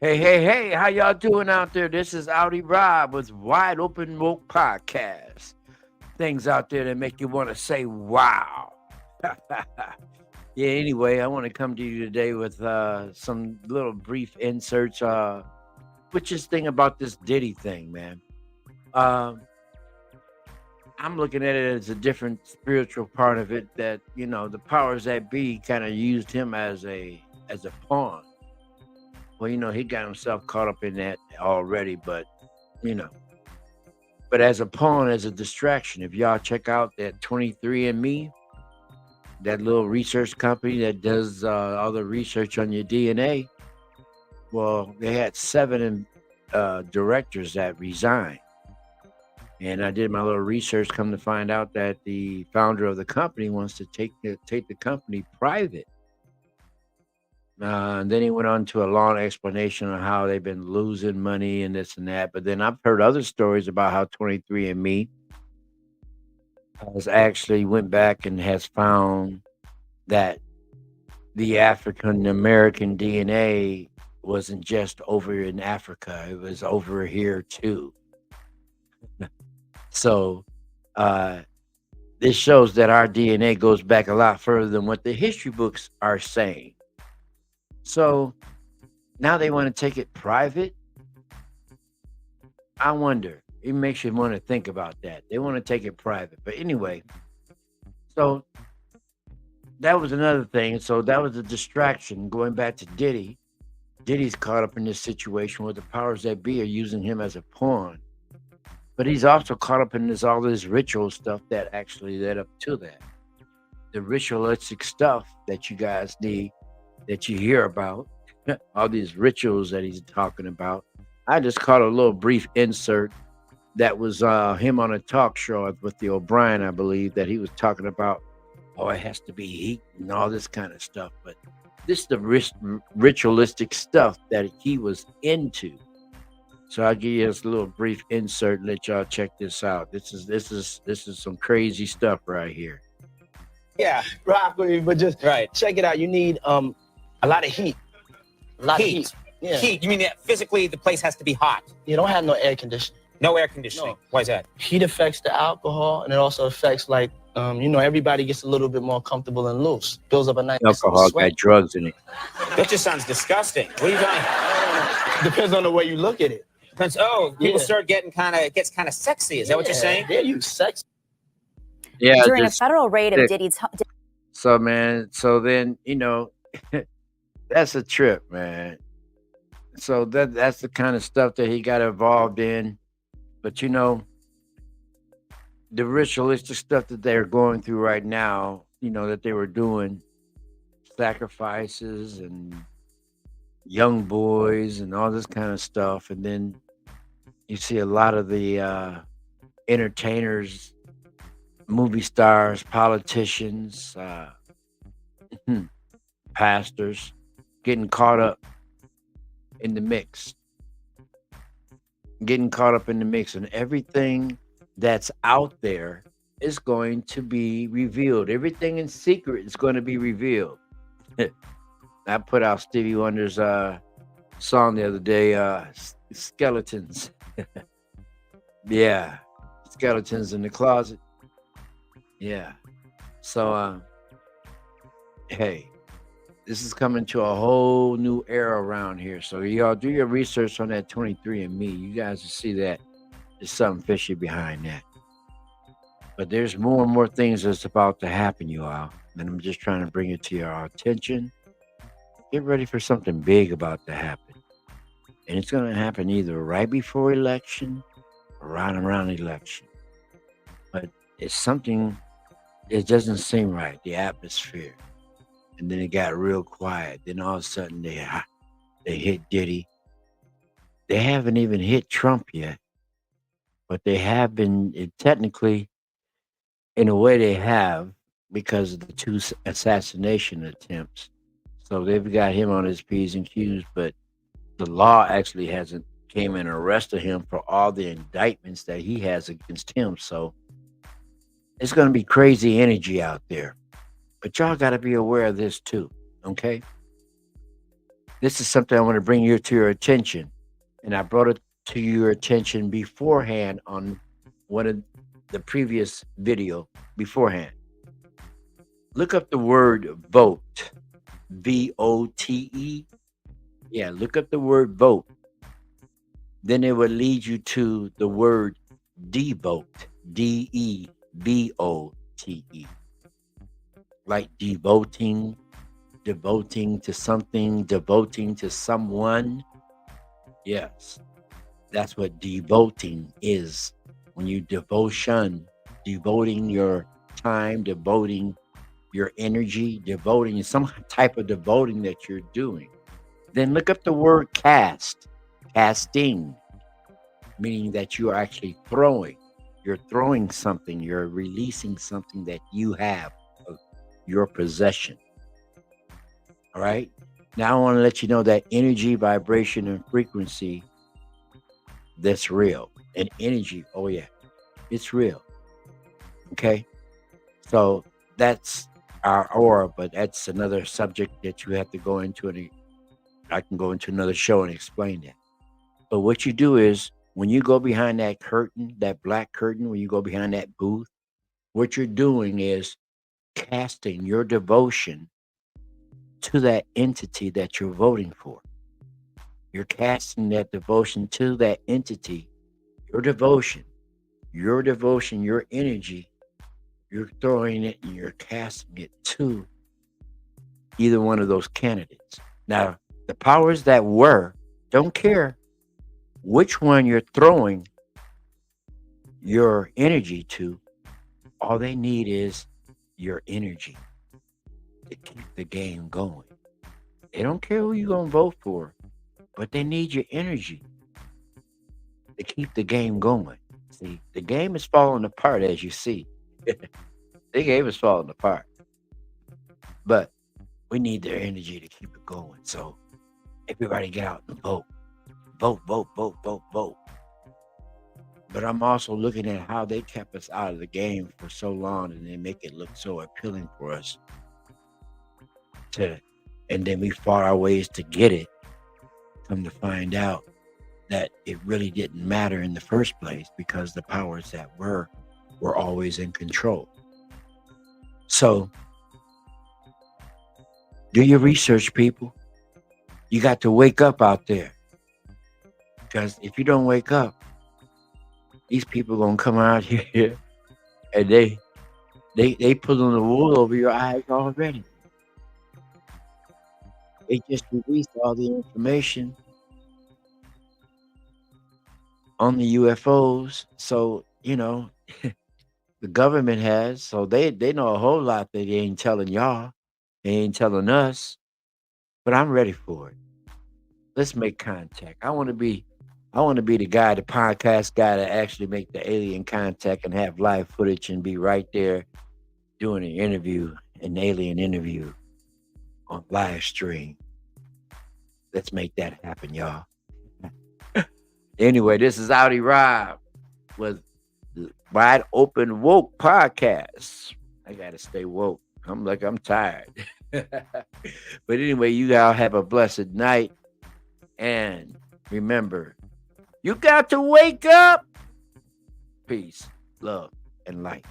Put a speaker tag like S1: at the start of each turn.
S1: Hey, how y'all doing out there? This is Audi Rob with Wide Open Woke Podcast. Things out there that make you want to say, wow. Yeah, anyway, I want to come to you today with some little brief inserts, which is thing about this Diddy thing, man. Um, I'm looking at it as a different spiritual part of it that, the powers that be kind of used him as a pawn. Well, he got himself caught up in that already, you know, but as a pawn, as a distraction, if y'all check out that 23andMe, that little research company that does all the research on your DNA, well, they had seven directors that resigned. And I did my little research, come to find out that the founder of the company wants to take the company private. And then he went on to a long explanation on how they've been losing money and this and that. But then I've heard other stories about how 23andMe has actually went back and has found that the African American DNA wasn't just over in Africa; it was over here too. So uh, this shows that our DNA goes back a lot further than what the history books are saying. So now they want to take it private. I wonder. It makes you want to think about that. They want to take it private. But anyway, so that was another thing. So that was a distraction. Going back to Diddy, Diddy's caught up in this situation where the powers that be are using him as a pawn. But he's also caught up in all this ritual stuff that actually led up to that. The ritualistic stuff that you guys need, that you hear about, all these rituals that he's talking about. I just caught a little brief insert that was him on a talk show with the O'Brien, I believe, that he was talking about, oh, it has to be heat and all this kind of stuff. But this is the ritualistic stuff that he was into. So I'll give you this little brief insert and let y'all check this out. This is some crazy stuff right here.
S2: Yeah, rock with me, but just
S3: Right.
S2: check it out. You need a lot of heat. A lot of
S3: Heat.
S2: heat. Yeah.
S3: Heat. You mean that physically the place has to be hot?
S2: You don't have no air conditioning.
S3: No air conditioning.
S2: No.
S3: Why is that?
S2: Heat affects the alcohol, and it also affects everybody gets a little bit more comfortable and loose. Builds up a nice
S1: Alcohol
S2: sweat.
S1: got drugs in it.
S3: That just sounds disgusting. What are you talking?
S2: Depends on the way you look at it.
S3: Depends. Oh, people
S2: Yeah.
S3: start getting it gets kind of sexy. Is that what you're saying?
S2: They use sex.
S1: Yeah,
S4: During a
S1: just
S4: federal raid of
S1: sick.
S4: Diddy's
S1: So man, so then that's a trip, man. So that's the kind of stuff that he got involved in. But the ritualistic stuff that they're going through right now, that they were doing sacrifices and young boys and all this kind of stuff. And then you see a lot of the entertainers, movie stars, politicians, pastors getting caught up in the mix, and everything that's out there is going to be revealed. Everything in secret is going to be revealed. I put out Stevie Wonder's song the other day, Skeletons. Yeah, skeletons in the closet. Yeah. So, hey, this is coming to a whole new era around here. So y'all do your research on that 23andMe. You guys will see that there's something fishy behind that. But there's more and more things that's about to happen, you all. And I'm just trying to bring it to your attention. Get ready for something big about to happen. And it's going to happen either right before election or right around election. But it's something, it doesn't seem right, the atmosphere. And then it got real quiet. Then all of a sudden they hit Diddy. They haven't even hit Trump yet, but they have been technically, in a way, they have because of the two assassination attempts. So they've got him on his P's and Q's, but the law actually hasn't came and arrested him for all the indictments that he has against him. So it's going to be crazy energy out there. But y'all got to be aware of this too, okay? This is something I want to bring you to your attention. And I brought it to your attention beforehand on one of the previous video beforehand. Look up the word vote. VOTE. Yeah, look up the word vote. Then it will lead you to the word devote. DEVOTE. Like devoting to something, devoting to someone. Yes, that's what devoting is. When you devoting your time, devoting your energy, devoting some type of devoting that you're doing. Then look up the word casting, meaning that you are actually throwing. You're throwing something, you're releasing something that you have of your possession. All right. Now I want to let you know that energy, vibration, and frequency, that's real. And energy, oh yeah, it's real. Okay. So that's our aura, but that's another subject that you have to go into, and I can go into another show and explain that. But what you do is when you go behind that curtain, that black curtain, when you go behind that booth, what you're doing is casting your devotion to that entity that you're voting for. You're casting that devotion to that entity, your devotion, your energy. You're throwing it and you're casting it to either one of those candidates. Now, the powers that were don't care which one you're throwing your energy to. All they need is your energy to keep the game going. They don't care who you're going to vote for, but they need your energy to keep the game going. See, the game is falling apart as you see. The game is falling apart, but we need their energy to keep it going. So everybody get out and vote. Vote, vote, vote, vote, vote. But I'm also looking at how they kept us out of the game for so long and they make it look so appealing for us to, and then we fought our ways to get it. Come to find out that it really didn't matter in the first place because the powers that were always in control. So do your research, people. You got to wake up out there. Because if you don't wake up, these people are gonna come out here and they pulling the wool over your eyes already. They just released all the information on the UFOs. So, the government has, so they know a whole lot that they ain't telling y'all. They ain't telling us. But I'm ready for it. Let's make contact. I want to be the guy, the podcast guy that actually make the alien contact and have live footage and be right there doing an alien interview on live stream. Let's make that happen, y'all. Anyway, this is Audi Rob with the Wide Open Woke Podcast. I gotta stay woke. I'm tired. But anyway, you all have a blessed night. And remember, you got to wake up. Peace, love, and light.